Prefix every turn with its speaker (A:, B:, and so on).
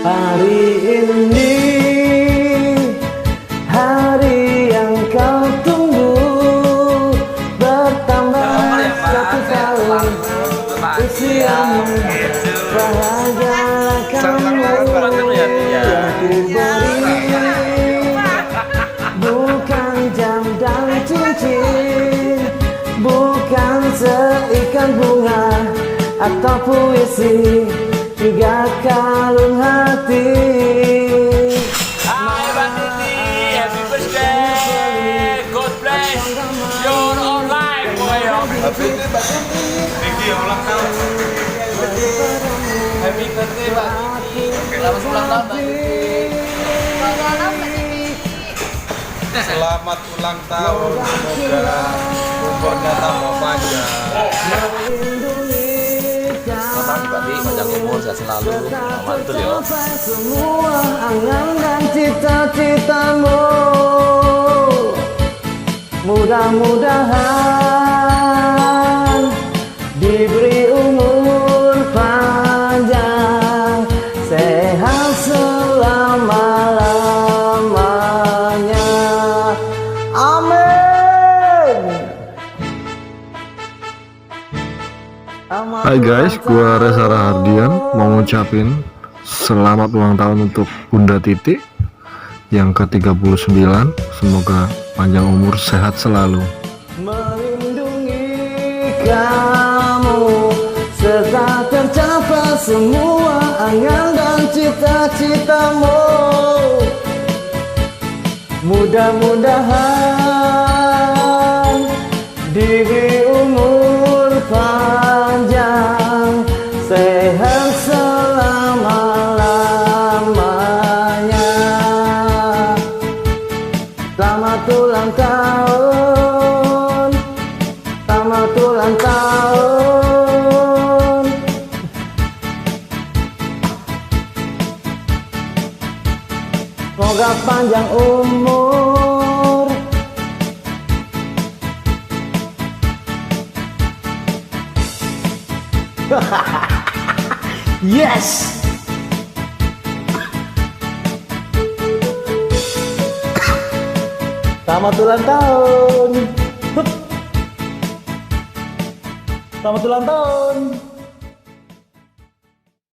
A: Hari ini, hari yang kau tunggu, bertambah satu tahun usiamu, bahagialah kamu yang ku beri. Bukan jam dan cincin, bukan seikat bunga atau puisi, juga kalung hati.
B: Hai Mbak Titi, happy birthday, God bless your own life, boy. Happy birthday Mbak Titi. Titi ulang tahun. Happy birthday Mbak Titi. Selamat ulang tahun Mbak Titi.
C: Selamat ulang tahun, semoga umurnya tambah panjang.
B: Panjang umur, sehat selalu, mantul ya.
A: Semua angan dan cita-citamu, mudah-mudahan diberi umur panjang, sehat selama-lamanya. Amin.
D: Hai guys, gua Reza Rahardian mau ngucapin selamat ulang tahun untuk Bunda Titi yang ke-39. Semoga panjang umur, sehat selalu.
A: Melindungi kamu serta tercapai semua angan dan cita-citamu, mudah-mudahan diberi umur panjang, sehat selama-lamanya. Selamat ulang tahun, selamat ulang tahun. Semoga panjang umur. Yes. Selamat ulang tahun. Selamat ulang tahun.